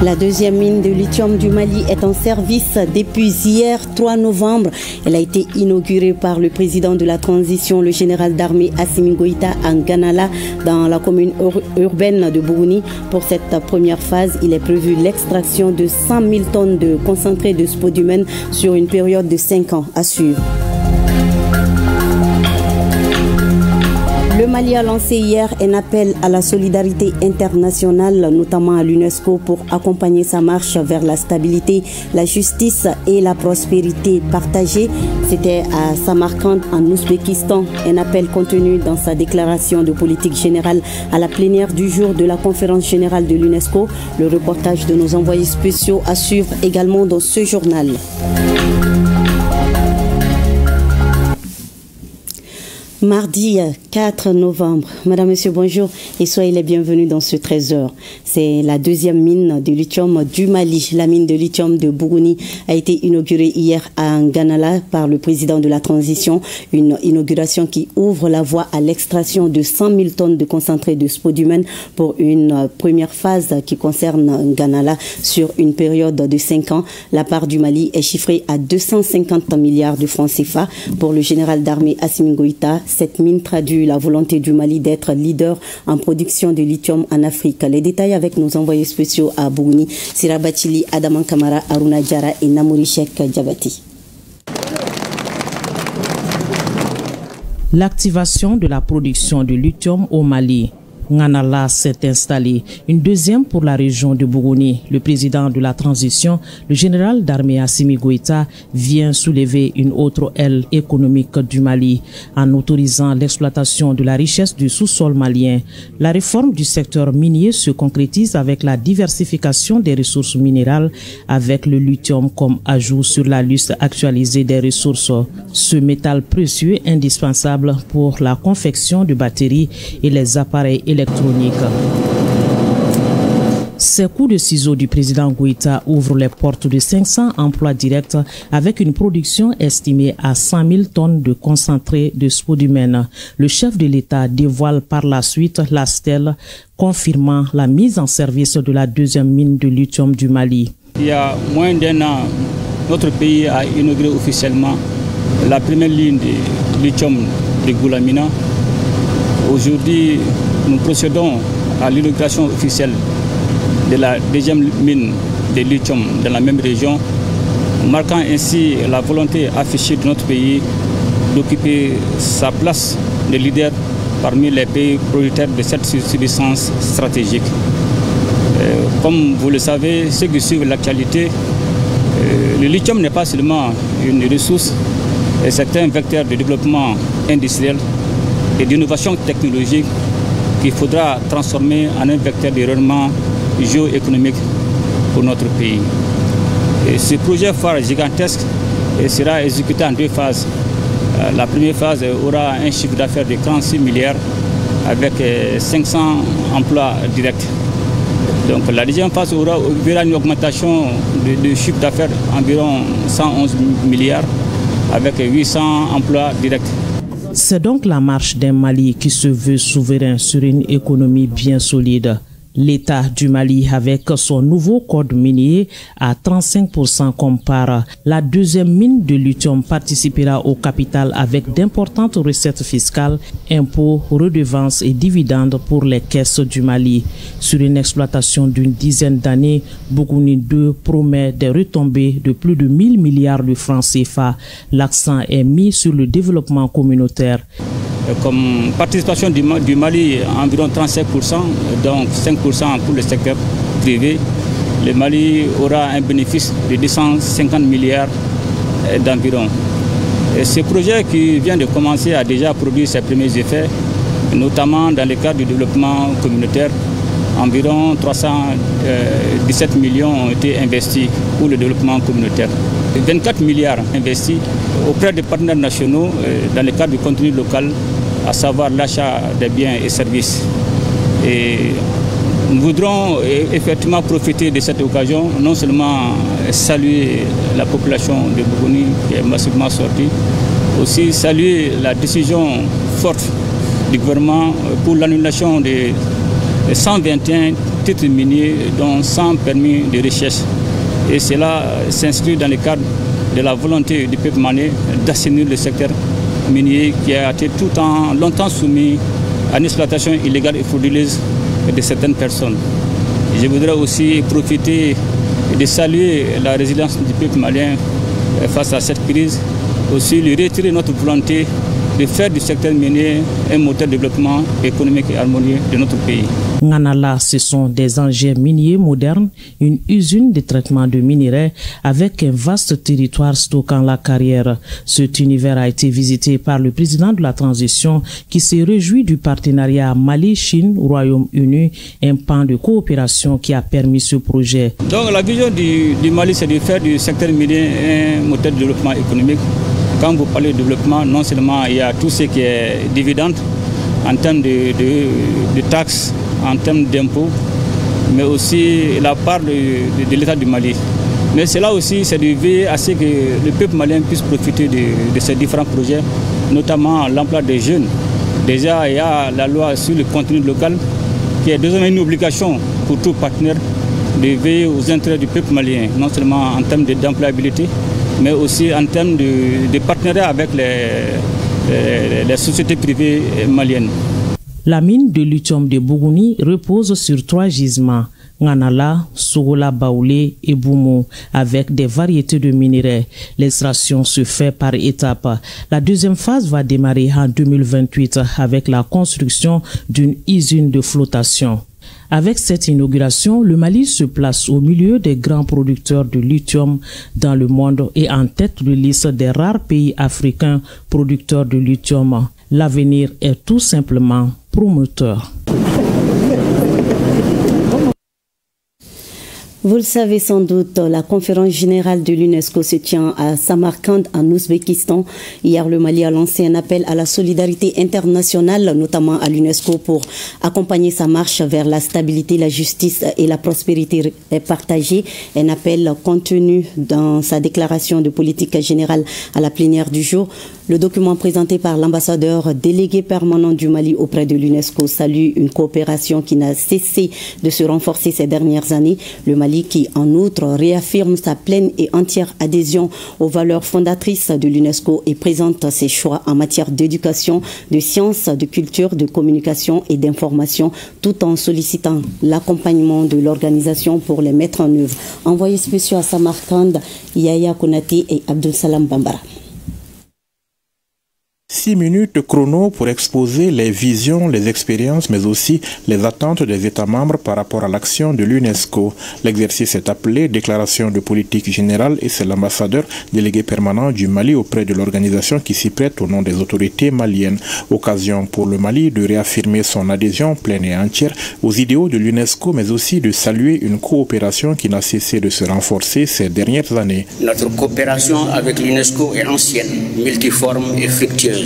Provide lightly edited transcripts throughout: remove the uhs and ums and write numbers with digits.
La deuxième mine de lithium du Mali est en service depuis hier 3 novembre. Elle a été inaugurée par le président de la transition, le général d'armée Assimi Goïta à Nganala, dans la commune urbaine de Bougouni. Pour cette première phase, il est prévu l'extraction de 100 000 tonnes de concentré de spodumène sur une période de 5 ans à suivre. Le Mali a lancé hier un appel à la solidarité internationale, notamment à l'UNESCO, pour accompagner sa marche vers la stabilité, la justice et la prospérité partagée. C'était à Samarkand, en Ouzbékistan, un appel contenu dans sa déclaration de politique générale à la plénière du jour de la conférence générale de l'UNESCO. Le reportage de nos envoyés spéciaux à suivre également dans ce journal. Mardi 4 novembre. Madame, Monsieur, bonjour et soyez les bienvenus dans ce 13h. C'est la deuxième mine de lithium du Mali. La mine de lithium de Bougouni a été inaugurée hier à Nganala par le président de la transition. Une inauguration qui ouvre la voie à l'extraction de 100 000 tonnes de concentré de spodumène pour une première phase qui concerne Nganala sur une période de 5 ans. La part du Mali est chiffrée à 250 milliards de francs CFA. Pour le général d'armée Assimi Goïta, cette mine traduit la volonté du Mali d'être leader en production de lithium en Afrique. Les détails avec nos envoyés spéciaux à Bougouni, Sirabatili, Adaman Kamara, Aruna Diara et Namouri Cheikh Djabati. L'activation de la production de lithium au Mali. Nganala s'est installé. Une deuxième pour la région de Bougouni. Le président de la transition, le général d'armée Assimi Goïta, vient soulever une autre aile économique du Mali en autorisant l'exploitation de la richesse du sous-sol malien. La réforme du secteur minier se concrétise avec la diversification des ressources minérales avec le lithium comme ajout sur la liste actualisée des ressources. Ce métal précieux indispensable pour la confection de batteries et les appareils électronique. Ces coups de ciseaux du président Goïta ouvrent les portes de 500 emplois directs avec une production estimée à 100 000 tonnes de concentré de spodumène. Le chef de l'État dévoile par la suite la stèle confirmant la mise en service de la deuxième mine de lithium du Mali. Il y a moins d'1 an, notre pays a inauguré officiellement la première ligne de lithium de Goulamina. Aujourd'hui, nous procédons à l'inauguration officielle de la deuxième mine de lithium dans la même région, marquant ainsi la volonté affichée de notre pays d'occuper sa place de leader parmi les pays producteurs de cette substance stratégique. Comme vous le savez, ceux qui suivent l'actualité, le lithium n'est pas seulement une ressource, c'est un vecteur de développement industriel et d'innovation technologique qu'il faudra transformer en un vecteur de rayonnement géoéconomique pour notre pays. Et ce projet phare gigantesque sera exécuté en 2 phases. La première phase aura un chiffre d'affaires de 46 milliards avec 500 emplois directs. Donc la deuxième phase verra une augmentation de chiffre d'affaires environ 111 milliards avec 800 emplois directs. C'est donc la marche d'un Mali qui se veut souverain sur une économie bien solide. L'État du Mali, avec son nouveau code minier à 35% compare. La deuxième mine de lithium participera au capital avec d'importantes recettes fiscales, impôts, redevances et dividendes pour les caisses du Mali. Sur une exploitation d'une dizaine d'années, Bougouni 2 promet des retombées de plus de 1000 milliards de francs CFA. L'accent est mis sur le développement communautaire. Comme participation du Mali, environ 35%, donc 5% pour le secteur privé, le Mali aura un bénéfice de 250 milliards d'environ. Ce projet qui vient de commencer a déjà produit ses premiers effets, notamment dans le cadre du développement communautaire. Environ 317 millions ont été investis pour le développement communautaire. 24 milliards investis auprès des partenaires nationaux dans le cadre du contenu local, à savoir l'achat des biens et services. Et nous voudrons effectivement profiter de cette occasion, non seulement saluer la population de Bougouni qui est massivement sortie, aussi saluer la décision forte du gouvernement pour l'annulation de 121 titres miniers, dont 100 permis de recherche. Et cela s'inscrit dans le cadre de la volonté du peuple malien d'assainir le secteur minier qui a été longtemps soumis à une exploitation illégale et frauduleuse de certaines personnes. Et je voudrais aussi profiter de saluer la résilience du peuple malien face à cette crise, aussi lui retirer notre volonté de faire du secteur minier un moteur de développement économique et harmonieux de notre pays. Nganala, ce sont des engins miniers modernes, une usine de traitement de minerais avec un vaste territoire stockant la carrière. Cet univers a été visité par le président de la transition qui s'est réjoui du partenariat Mali-Chine-Royaume-Uni, un pan de coopération qui a permis ce projet. Donc la vision du Mali, c'est de faire du secteur minier un moteur de développement économique. Quand vous parlez de développement, non seulement il y a tout ce qui est dividende en termes de taxes, en termes d'impôts, mais aussi la part de l'État du Mali. Mais cela aussi, c'est de veiller à ce que le peuple malien puisse profiter de ces différents projets, notamment l'emploi des jeunes. Déjà, il y a la loi sur le contenu local qui est désormais une obligation pour tout partenaire de veiller aux intérêts du peuple malien, non seulement en termes d'employabilité, mais aussi en termes de partenariat avec les sociétés privées maliennes. La mine de lithium de Bougouni repose sur 3 gisements, Nganala, Sogola Baoulé et Boumou, avec des variétés de minerais. L'extraction se fait par étapes. La deuxième phase va démarrer en 2028 avec la construction d'une usine de flottation. Avec cette inauguration, le Mali se place au milieu des grands producteurs de lithium dans le monde et en tête de liste des rares pays africains producteurs de lithium. L'avenir est tout simplement prometteur. Vous le savez sans doute, la conférence générale de l'UNESCO se tient à Samarkand, en Ouzbékistan. Hier, le Mali a lancé un appel à la solidarité internationale, notamment à l'UNESCO, pour accompagner sa marche vers la stabilité, la justice et la prospérité partagée. Un appel contenu dans sa déclaration de politique générale à la plénière du jour. Le document présenté par l'ambassadeur délégué permanent du Mali auprès de l'UNESCO salue une coopération qui n'a cessé de se renforcer ces dernières années. Le Mali qui, en outre, réaffirme sa pleine et entière adhésion aux valeurs fondatrices de l'UNESCO et présente ses choix en matière d'éducation, de sciences, de culture, de communication et d'information, tout en sollicitant l'accompagnement de l'organisation pour les mettre en œuvre. Envoyés spéciaux à Samarkand, Yaya Konati et Abdul Salam Bambara. 6 minutes chrono pour exposer les visions, les expériences, mais aussi les attentes des États membres par rapport à l'action de l'UNESCO. L'exercice est appelé Déclaration de politique générale et c'est l'ambassadeur délégué permanent du Mali auprès de l'organisation qui s'y prête au nom des autorités maliennes. Occasion pour le Mali de réaffirmer son adhésion pleine et entière aux idéaux de l'UNESCO, mais aussi de saluer une coopération qui n'a cessé de se renforcer ces dernières années. Notre coopération avec l'UNESCO est ancienne, multiforme et fructueuse.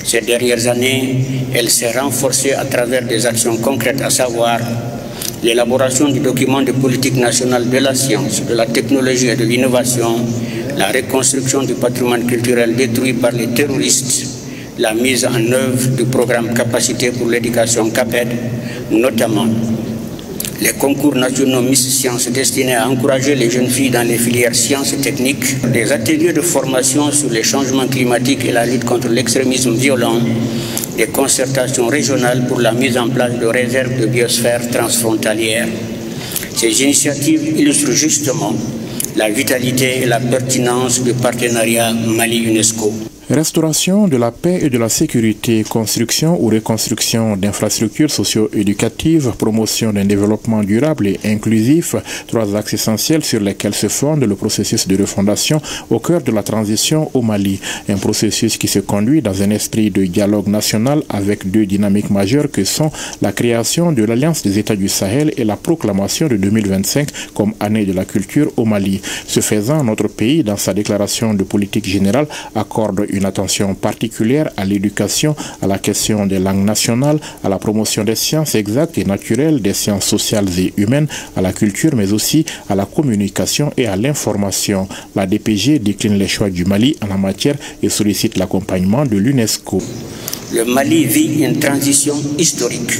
Ces dernières années, elle s'est renforcée à travers des actions concrètes, à savoir l'élaboration du document de politique nationale de la science, de la technologie et de l'innovation, la reconstruction du patrimoine culturel détruit par les terroristes, la mise en œuvre du programme Capacité pour l'éducation CAPED, notamment les concours nationaux Miss Sciences destinés à encourager les jeunes filles dans les filières sciences et techniques, des ateliers de formation sur les changements climatiques et la lutte contre l'extrémisme violent, des concertations régionales pour la mise en place de réserves de biosphère transfrontalières. Ces initiatives illustrent justement la vitalité et la pertinence du partenariat Mali-UNESCO. Restauration de la paix et de la sécurité, construction ou reconstruction d'infrastructures socio-éducatives, promotion d'un développement durable et inclusif, 3 axes essentiels sur lesquels se fonde le processus de refondation au cœur de la transition au Mali. Un processus qui se conduit dans un esprit de dialogue national avec 2 dynamiques majeures que sont la création de l'Alliance des États du Sahel et la proclamation de 2025 comme année de la culture au Mali. Ce faisant, notre pays, dans sa déclaration de politique générale, accorde une attention particulière à l'éducation, à la question des langues nationales, à la promotion des sciences exactes et naturelles, des sciences sociales et humaines, à la culture, mais aussi à la communication et à l'information. La DPG décline les choix du Mali en la matière et sollicite l'accompagnement de l'UNESCO. Le Mali vit une transition historique.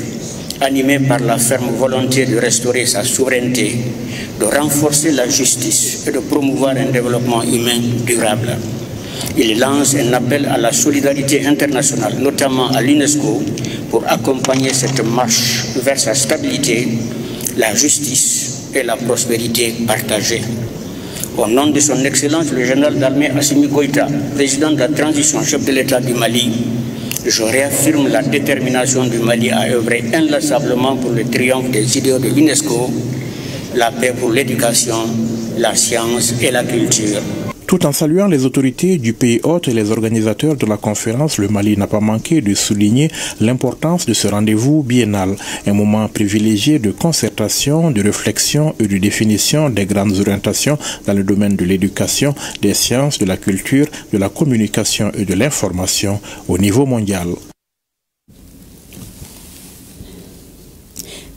animé par la ferme volonté de restaurer sa souveraineté, de renforcer la justice et de promouvoir un développement humain durable. Il lance un appel à la solidarité internationale, notamment à l'UNESCO, pour accompagner cette marche vers sa stabilité, la justice et la prospérité partagée. Au nom de son Excellence le général d'armée Assimi Goïta, président de la transition, chef de l'État du Mali, je réaffirme la détermination du Mali à œuvrer inlassablement pour le triomphe des idéaux de l'UNESCO, la paix pour l'éducation, la science et la culture. Tout en saluant les autorités du pays hôte et les organisateurs de la conférence, le Mali n'a pas manqué de souligner l'importance de ce rendez-vous biennal, un moment privilégié de concertation, de réflexion et de définition des grandes orientations dans le domaine de l'éducation, des sciences, de la culture, de la communication et de l'information au niveau mondial.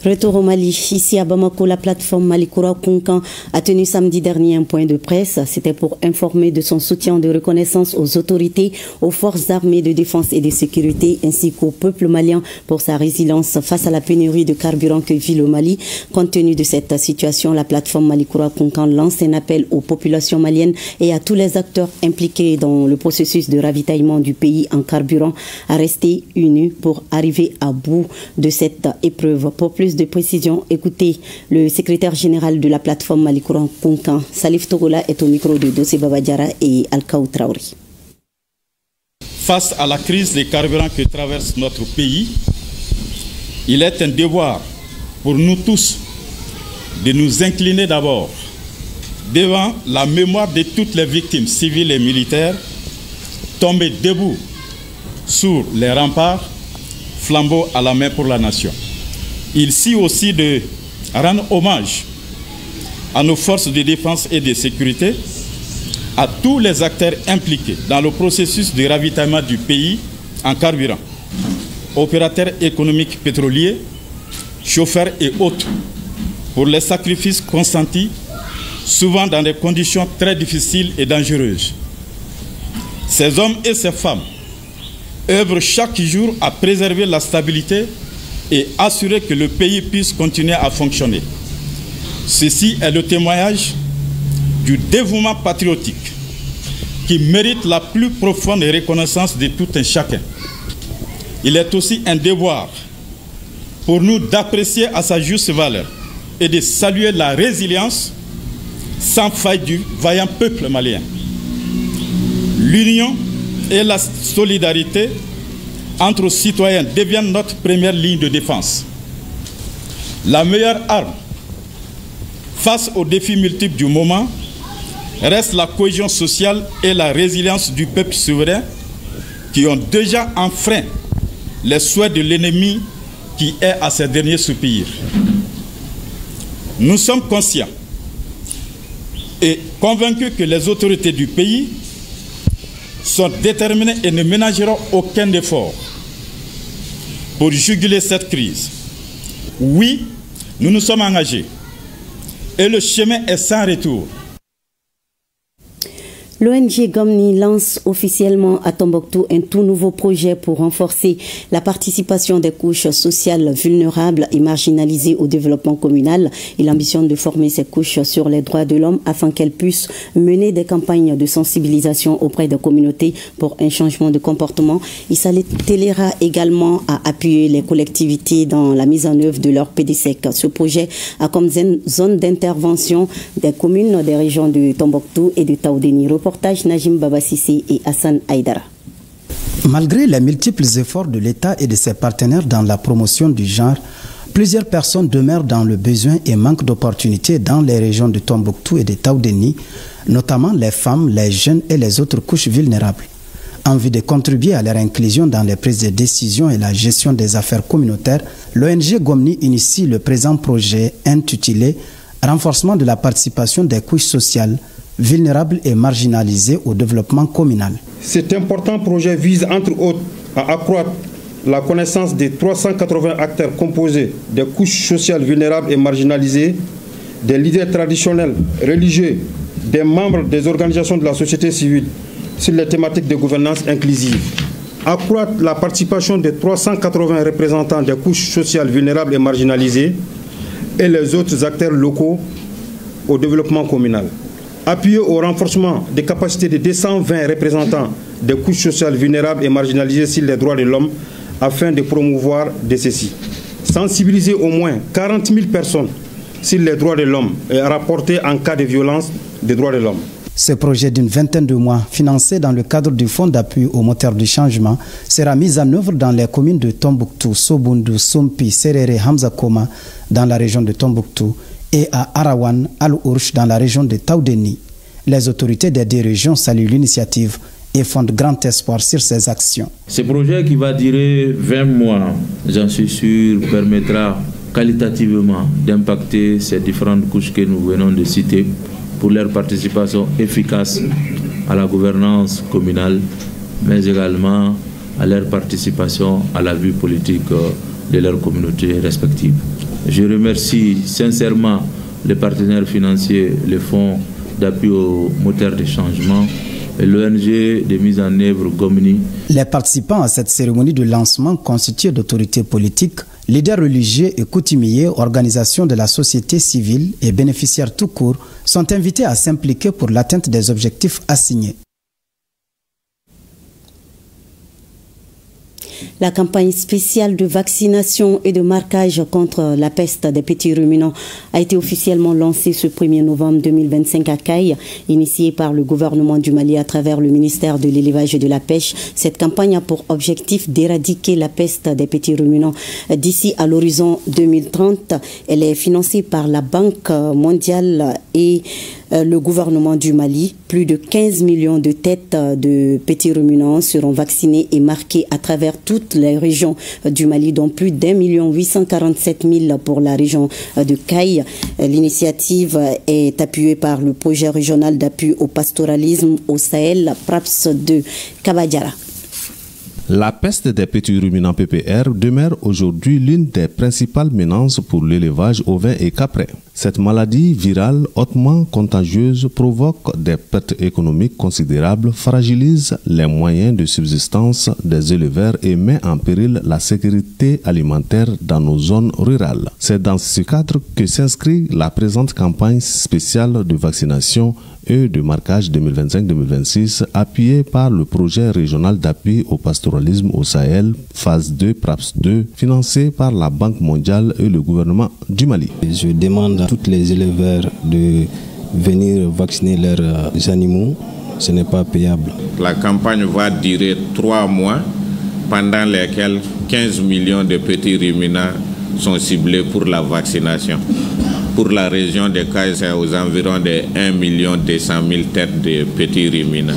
Retour au Mali. Ici à Bamako, la plateforme Malikoura Konkan a tenu samedi dernier un point de presse. C'était pour informer de son soutien de reconnaissance aux autorités, aux forces armées de défense et de sécurité, ainsi qu'au peuple malien pour sa résilience face à la pénurie de carburant que vit le Mali. Compte tenu de cette situation, la plateforme Malikoura Konkan lance un appel aux populations maliennes et à tous les acteurs impliqués dans le processus de ravitaillement du pays en carburant à rester unis pour arriver à bout de cette épreuve. Pour plus de précision, écoutez le secrétaire général de la plateforme Malikoura Konkan, Salif Togola, est au micro de Dossé Babadjara et Alkaou Traori. Face à la crise des carburants que traverse notre pays, il est un devoir pour nous tous de nous incliner d'abord devant la mémoire de toutes les victimes civiles et militaires tombées debout sur les remparts, flambeau à la main pour la nation. Il s'agit aussi de rendre hommage à nos forces de défense et de sécurité, à tous les acteurs impliqués dans le processus de ravitaillement du pays en carburant, opérateurs économiques pétroliers, chauffeurs et autres, pour les sacrifices consentis, souvent dans des conditions très difficiles et dangereuses. Ces hommes et ces femmes œuvrent chaque jour à préserver la stabilité et assurer que le pays puisse continuer à fonctionner. Ceci est le témoignage du dévouement patriotique qui mérite la plus profonde reconnaissance de tout un chacun. Il est aussi un devoir pour nous d'apprécier à sa juste valeur et de saluer la résilience sans faille du vaillant peuple malien. L'union et la solidarité entre citoyens deviennent notre première ligne de défense. La meilleure arme face aux défis multiples du moment reste la cohésion sociale et la résilience du peuple souverain qui ont déjà enfreint les souhaits de l'ennemi qui est à ces derniers soupir. Nous sommes conscients et convaincus que les autorités du pays sont déterminés et ne ménageront aucun effort pour juguler cette crise. Oui, nous nous sommes engagés et le chemin est sans retour. L'ONG Gomni lance officiellement à Tombouctou un tout nouveau projet pour renforcer la participation des couches sociales vulnérables et marginalisées au développement communal. Il ambitionne de former ces couches sur les droits de l'homme afin qu'elles puissent mener des campagnes de sensibilisation auprès des communautés pour un changement de comportement. Il s'attellera également à appuyer les collectivités dans la mise en œuvre de leur PDSEC. Ce projet a comme zone d'intervention des communes des régions de Tombouctou et de Taoudéni. Reportage Najim Babassi et Hassan Aïdara. Malgré les multiples efforts de l'État et de ses partenaires dans la promotion du genre, plusieurs personnes demeurent dans le besoin et manquent d'opportunités dans les régions de Tombouctou et de Taoudéni, notamment les femmes, les jeunes et les autres couches vulnérables. En vue de contribuer à leur inclusion dans les prises de décision et la gestion des affaires communautaires, l'ONG Gomni initie le présent projet intitulé « Renforcement de la participation des couches sociales vulnérables et marginalisées au développement communal ». Cet important projet vise entre autres à accroître la connaissance des 380 acteurs composés des couches sociales vulnérables et marginalisées, des leaders traditionnels, religieux, des membres des organisations de la société civile sur les thématiques de gouvernance inclusive. accroître la participation des 380 représentants des couches sociales vulnérables et marginalisées et les autres acteurs locaux au développement communal. Appuyer au renforcement des capacités de 220 représentants des couches sociales vulnérables et marginalisées sur les droits de l'homme afin de promouvoir de ceux-ci. Sensibiliser au moins 40 000 personnes sur les droits de l'homme et rapporter en cas de violence des droits de l'homme. Ce projet d'une vingtaine de mois, financé dans le cadre du Fonds d'appui au moteur du changement, sera mis en œuvre dans les communes de Tombouctou, Sobundu, Sompi, Serere, Hamzakoma, dans la région de Tombouctou, et à Arawan, Al-Ourch, dans la région de Taoudeni. Les autorités des deux régions saluent l'initiative et fondent grand espoir sur ces actions. Ce projet qui va durer 20 mois, j'en suis sûr, permettra qualitativement d'impacter ces différentes couches que nous venons de citer pour leur participation efficace à la gouvernance communale, mais également à leur participation à la vie politique de leurs communautés respectives. Je remercie sincèrement les partenaires financiers, les fonds d'appui au moteur de changement et l'ONG de mise en œuvre Gomni. Les participants à cette cérémonie de lancement constitués d'autorités politiques, leaders religieux et coutumiers, organisations de la société civile et bénéficiaires tout court sont invités à s'impliquer pour l'atteinte des objectifs assignés. La campagne spéciale de vaccination et de marquage contre la peste des petits ruminants a été officiellement lancée ce 1er novembre 2025 à Caille, initiée par le gouvernement du Mali à travers le ministère de l'élevage et de la pêche. Cette campagne a pour objectif d'éradiquer la peste des petits ruminants d'ici à l'horizon 2030. Elle est financée par la Banque mondiale et le gouvernement du Mali. Plus de 15 millions de têtes de petits ruminants seront vaccinées et marquées à travers toutes les régions du Mali, dont plus d'1 847 000 pour la région de Caille. L'initiative est appuyée par le projet régional d'appui au pastoralisme au Sahel, PRAPS de Kabadjara. La peste des petits ruminants PPR demeure aujourd'hui l'une des principales menaces pour l'élevage ovin et caprin. Cette maladie virale hautement contagieuse provoque des pertes économiques considérables, fragilise les moyens de subsistance des éleveurs et met en péril la sécurité alimentaire dans nos zones rurales. C'est dans ce cadre que s'inscrit la présente campagne spéciale de vaccination et de marquage 2025-2026 appuyée par le projet régional d'appui au pastoralisme au Sahel, phase 2, PRAPS 2, financé par la Banque mondiale et le gouvernement du Mali. Je demande à tous les éleveurs de venir vacciner leurs animaux. Ce n'est pas payable. La campagne va durer 3 mois pendant lesquels 15 millions de petits ruminants sont ciblés pour la vaccination. Pour la région de Caille, c'est aux environs de 1 200 000 têtes de petits ruminants.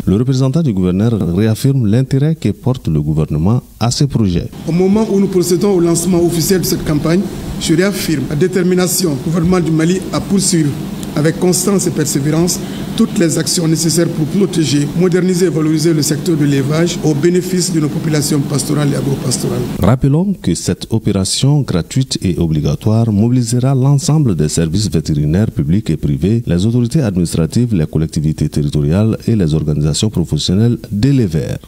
Le représentant du gouverneur réaffirme l'intérêt que porte le gouvernement à ce projet. Au moment où nous procédons au lancement officiel de cette campagne, je réaffirme la détermination du gouvernement du Mali à poursuivre avec constance et persévérance toutes les actions nécessaires pour protéger, moderniser et valoriser le secteur de l'élevage au bénéfice de nos populations pastorales et agropastorales. Rappelons que cette opération gratuite et obligatoire mobilisera l'ensemble des services vétérinaires publics et privés, les autorités administratives, les collectivités territoriales et les organisations professionnelles d'éleveurs.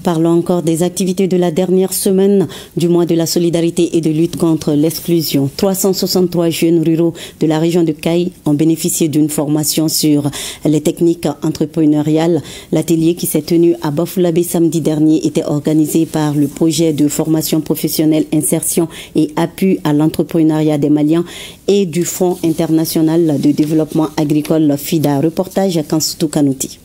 Parlons encore des activités de la dernière semaine du mois de la solidarité et de lutte contre l'exclusion. 363 jeunes ruraux de la région de Caille ont bénéficié d'une formation sur les techniques entrepreneuriales. L'atelier qui s'est tenu à Bafoulabé samedi dernier était organisé par le projet de formation professionnelle, insertion et appui à l'entrepreneuriat des Maliens et du Fonds international de développement agricole FIDA. Reportage à Kansoutou Kanouti.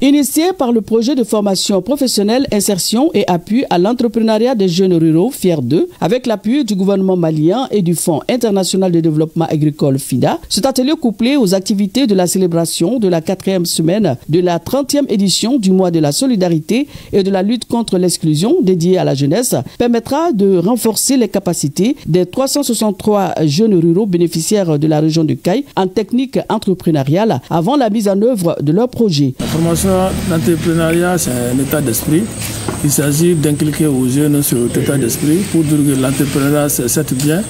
Initié par le projet de formation professionnelle, insertion et appui à l'entrepreneuriat des jeunes ruraux, FIER 2, avec l'appui du gouvernement malien et du Fonds international de développement agricole FIDA, cet atelier couplé aux activités de la célébration de la 4e semaine de la 30e édition du mois de la solidarité et de la lutte contre l'exclusion dédiée à la jeunesse permettra de renforcer les capacités des 363 jeunes ruraux bénéficiaires de la région de Caille en technique entrepreneuriale avant la mise en œuvre de leur projet. La formation l'entrepreneuriat, c'est un état d'esprit. Il s'agit d'inculquer aux jeunes sur cet état d'esprit pour dire que l'entrepreneuriat, c'est certes bien,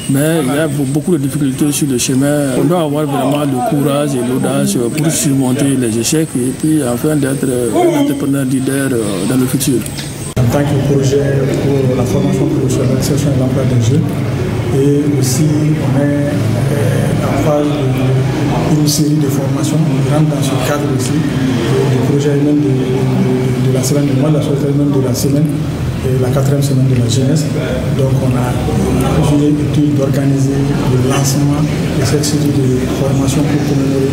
mais il y a beaucoup de difficultés sur le chemin. On doit avoir vraiment le courage et l'audace pour surmonter les échecs et puis enfin d'être un entrepreneur leader dans le futur. En tant que projet pour la formation professionnelle, l'insertion et l'emploi des jeunes, et aussi on est en phase d'une série de formations qui rentrent dans ce cadre aussi du projet même de la semaine, du mois de la société même de la semaine, et la 4e semaine de la jeunesse. Donc on a jugé utile d'organiser le lancement de cette série de formations pour commémorer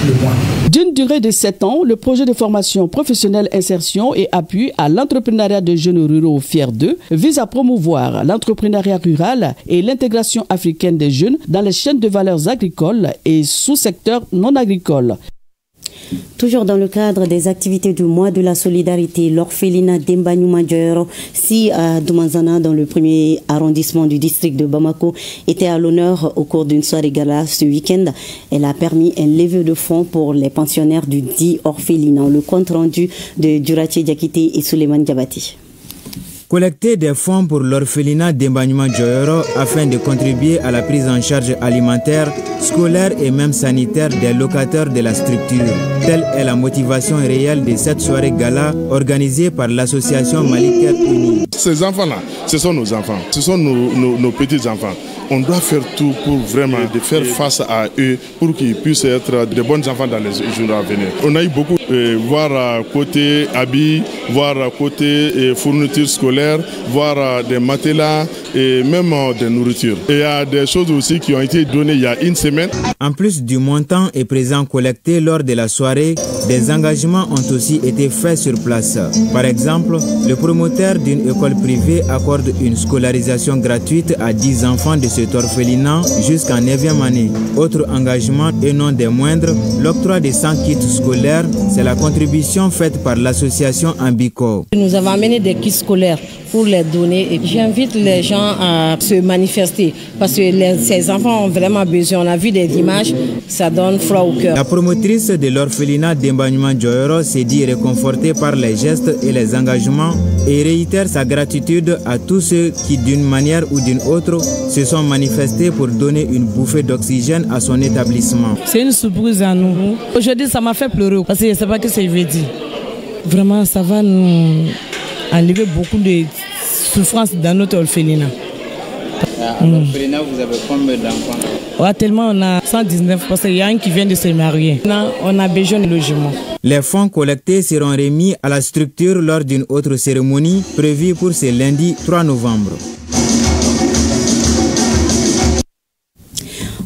le mois. D'une durée de 7 ans, le projet de formation professionnelle, insertion et appui à l'entrepreneuriat de jeunes ruraux FIER 2 vise à promouvoir l'entrepreneuriat rural et l'intégration africaine des jeunes dans les chaînes de valeurs agricoles et sous-secteurs non agricoles. Toujours dans le cadre des activités du mois de la solidarité, l'orphelinat d'Embanyuma Djoyoro, si à Doumanzana, dans le premier arrondissement du district de Bamako, était à l'honneur au cours d'une soirée gala ce week-end. Elle a permis un levée de fonds pour les pensionnaires du dit orphelinat. Le compte rendu de Djurache Diakité et Suleiman Diabati. Collecter des fonds pour l'orphelinat d'Embanyuma Djoyoro afin de contribuer à la prise en charge alimentaire, scolaire et même sanitaire des locataires de la structure. Telle est la motivation réelle de cette soirée gala organisée par l'association Maliker Unie. Ces enfants-là, ce sont nos enfants, ce sont nos petits-enfants. On doit faire tout pour vraiment faire face à eux pour qu'ils puissent être de bons enfants dans les jours à venir. On a eu beaucoup, voir côté habits, voir côté fournitures scolaires, voir des matelas et même des nourritures. Et il y a des choses aussi qui ont été données il y a une semaine. En plus du montant et présent collecté lors de la soirée, des engagements ont aussi été faits sur place. Par exemple, le promoteur d'une école privée accorde une scolarisation gratuite à 10 enfants de cet orphelinat jusqu'en 9e année. Autre engagement et non des moindres, l'octroi de 100 kits scolaires, c'est la contribution faite par l'association Ambico. Nous avons amené des kits scolaires pour les donner et j'invite les gens à se manifester parce que ces enfants ont vraiment besoin. On a vu des images, ça donne froid au cœur. La promotrice de l'orphelinat d'Embanyuma Djoyoro s'est dit réconfortée par les gestes et les engagements et réitère sa gratitude à tous ceux qui d'une manière ou d'une autre se sont manifestés pour donner une bouffée d'oxygène à son établissement. C'est une surprise à nous. Aujourd'hui ça m'a fait pleurer parce que je ne sais pas ce que ça veut dire. Vraiment ça va nous enlever beaucoup de souffrance dans notre orphelinat. À l'orphelinat, vous avez combien d'enfants? Ouais, tellement on a 119 parce qu'il y a un qui vient de se marier. On a besoin de logement. Les fonds collectés seront remis à la structure lors d'une autre cérémonie prévue pour ce lundi 3 novembre.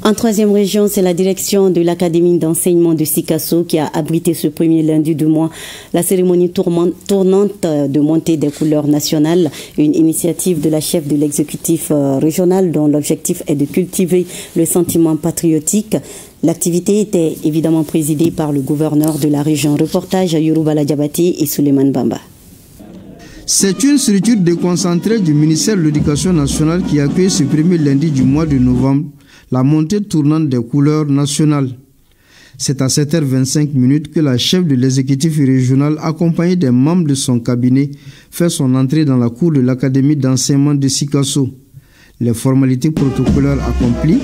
En troisième région, c'est la direction de l'Académie d'enseignement de Sikasso qui a abrité ce premier lundi du mois la cérémonie tournante de montée des couleurs nationales, une initiative de la chef de l'exécutif régional dont l'objectif est de cultiver le sentiment patriotique. L'activité était évidemment présidée par le gouverneur de la région. Reportage à Yoruba Diabati et Suleiman Bamba. C'est une structure déconcentrée du ministère de l'Éducation nationale qui accueille ce premier lundi du mois de novembre la montée tournante des couleurs nationales. C'est à 7h25 que la chef de l'exécutif régional, accompagnée des membres de son cabinet, fait son entrée dans la cour de l'Académie d'enseignement de Sikasso. Les formalités protocolaires accomplies,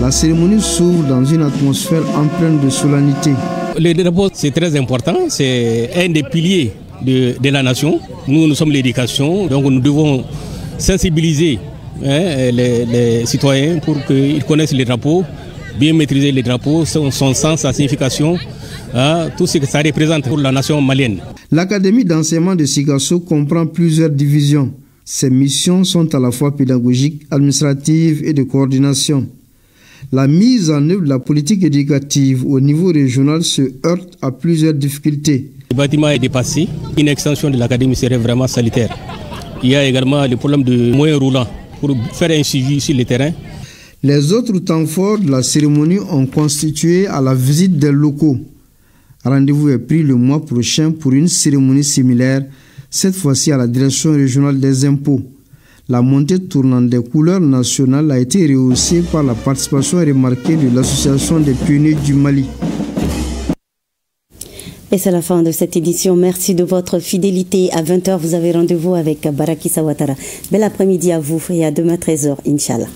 la cérémonie s'ouvre dans une atmosphère empreinte de solennité. Le drapeau, c'est très important, c'est un des piliers de la nation. Nous sommes l'éducation, donc nous devons sensibiliser les citoyens pour qu'ils connaissent les drapeaux, bien maîtriser les drapeaux, son sens, sa signification, tout ce que ça représente pour la nation malienne. L'Académie d'enseignement de Sikasso comprend plusieurs divisions. Ses missions sont à la fois pédagogiques, administratives et de coordination. La mise en œuvre de la politique éducative au niveau régional se heurte à plusieurs difficultés. Le bâtiment est dépassé. Une extension de l'académie serait vraiment salutaire. Il y a également le problème de moyens roulants pour faire un suivi sur le terrain. Les autres temps forts de la cérémonie ont constitué à la visite des locaux. Rendez-vous est pris le mois prochain pour une cérémonie similaire, cette fois-ci à la direction régionale des impôts. La montée tournante des couleurs nationales a été rehaussée par la participation remarquée de l'Association des pionniers du Mali. Et c'est la fin de cette édition. Merci de votre fidélité. À 20h, vous avez rendez-vous avec Baraki Sawatara. Bel après-midi à vous et à demain 13h, Inch'Allah.